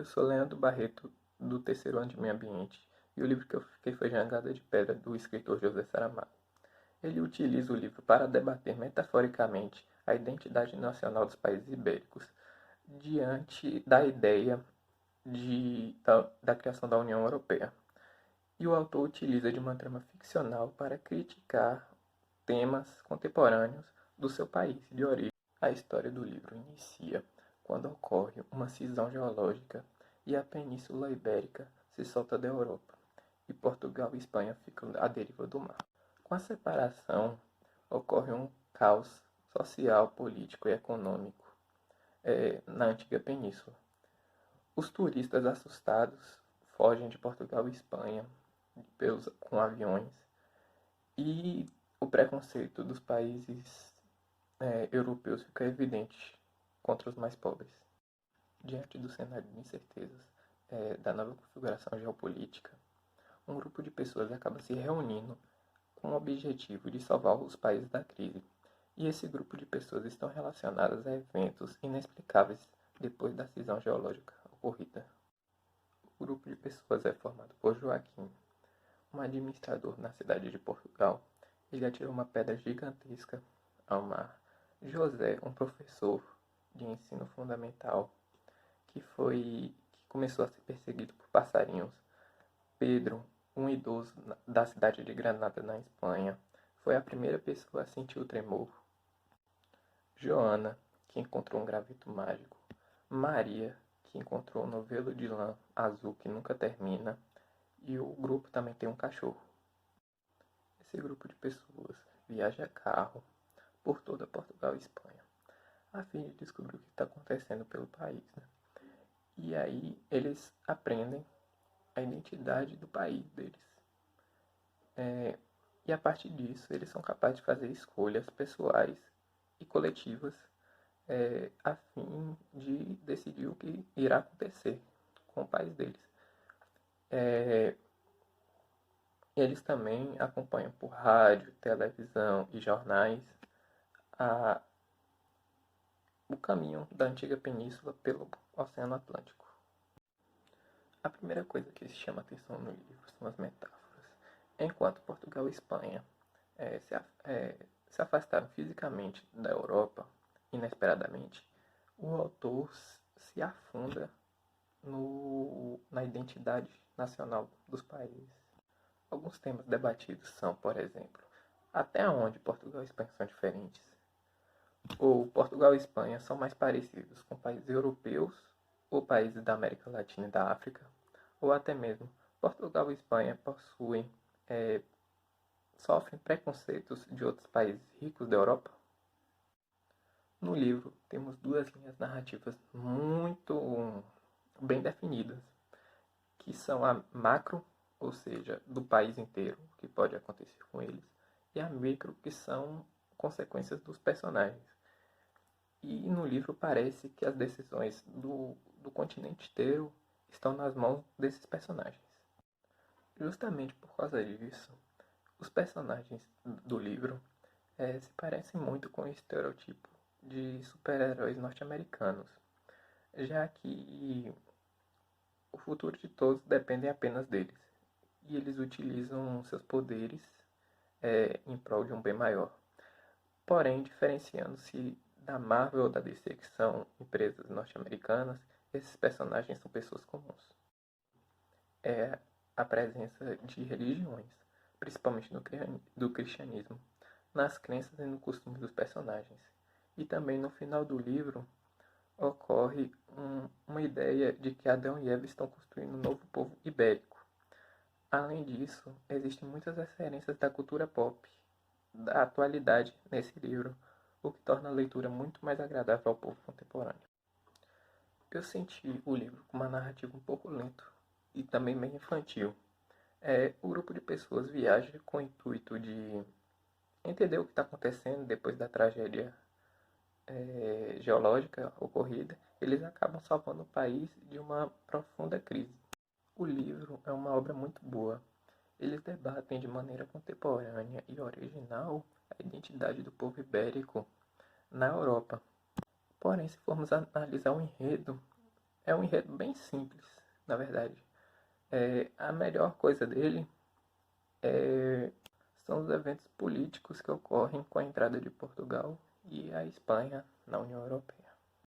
Eu sou Leandro Barreto, do terceiro ano de Meio Ambiente, e o livro que eu fiquei foi Jangada de Pedra, do escritor José Saramago. Ele utiliza o livro para debater metaforicamente a identidade nacional dos países ibéricos, diante da ideia da criação da União Europeia. E o autor utiliza de uma trama ficcional para criticar temas contemporâneos do seu país de origem. A história do livro inicia quando ocorre uma cisão geológica e a Península Ibérica se solta da Europa, e Portugal e Espanha ficam à deriva do mar. Com a separação, ocorre um caos social, político e econômico na antiga península. Os turistas assustados fogem de Portugal e Espanha com aviões, e o preconceito dos países europeus fica evidente contra os mais pobres. Diante do cenário de incertezas da nova configuração geopolítica, um grupo de pessoas acaba se reunindo com o objetivo de salvar os países da crise. E esse grupo de pessoas estão relacionadas a eventos inexplicáveis depois da cisão geológica ocorrida. O grupo de pessoas é formado por Joaquim, um administrador na cidade de Portugal. Ele atirou uma pedra gigantesca ao mar. José, um professor de ensino fundamental que começou a ser perseguido por passarinhos. Pedro, um idoso da cidade de Granada, na Espanha, foi a primeira pessoa a sentir o tremor. Joana, que encontrou um graveto mágico. Maria, que encontrou um novelo de lã azul que nunca termina. E o grupo também tem um cachorro. Esse grupo de pessoas viaja a carro por toda Portugal e Espanha, a fim de descobrir o que está acontecendo pelo país, né? E aí eles aprendem a identidade do país deles. E a partir disso, eles são capazes de fazer escolhas pessoais e coletivas a fim de decidir o que irá acontecer com o país deles. Eles também acompanham por rádio, televisão e jornais o caminho da antiga península pelo Oceano Atlântico. A primeira coisa que se chama atenção no livro são as metáforas. Enquanto Portugal e Espanha se afastaram fisicamente da Europa, inesperadamente, o autor se afunda na identidade nacional dos países. Alguns temas debatidos são, por exemplo, até onde Portugal e Espanha são diferentes? Ou Portugal e Espanha são mais parecidos com países europeus ou países da América Latina e da África? Ou até mesmo Portugal e Espanha sofrem preconceitos de outros países ricos da Europa? No livro temos duas linhas narrativas muito bem definidas, que são a macro, ou seja, do país inteiro, o que pode acontecer com eles, e a micro, que são consequências dos personagens. E no livro parece que as decisões do continente inteiro estão nas mãos desses personagens. Justamente por causa disso, os personagens do livro se parecem muito com o estereotipo de super-heróis norte-americanos, já que o futuro de todos depende apenas deles, e eles utilizam seus poderes em prol de um bem maior. Porém, diferenciando-se da Marvel ou da DC, que são empresas norte-americanas, esses personagens são pessoas comuns. É a presença de religiões, principalmente do cristianismo, nas crenças e no costume dos personagens. E também no final do livro ocorre uma ideia de que Adão e Eva estão construindo um novo povo ibérico. Além disso, existem muitas referências da cultura pop, da atualidade nesse livro, o que torna a leitura muito mais agradável ao povo contemporâneo. Eu senti o livro com uma narrativa um pouco lento e também meio infantil. O grupo de pessoas viaja com o intuito de entender o que está acontecendo depois da tragédia geológica ocorrida. Eles acabam salvando o país de uma profunda crise. O livro é uma obra muito boa. Eles debatem de maneira contemporânea e original a identidade do povo ibérico na Europa. Porém, se formos analisar o enredo, É um enredo bem simples, na verdade. A melhor coisa dele são os eventos políticos que ocorrem com a entrada de Portugal e a Espanha na União Europeia.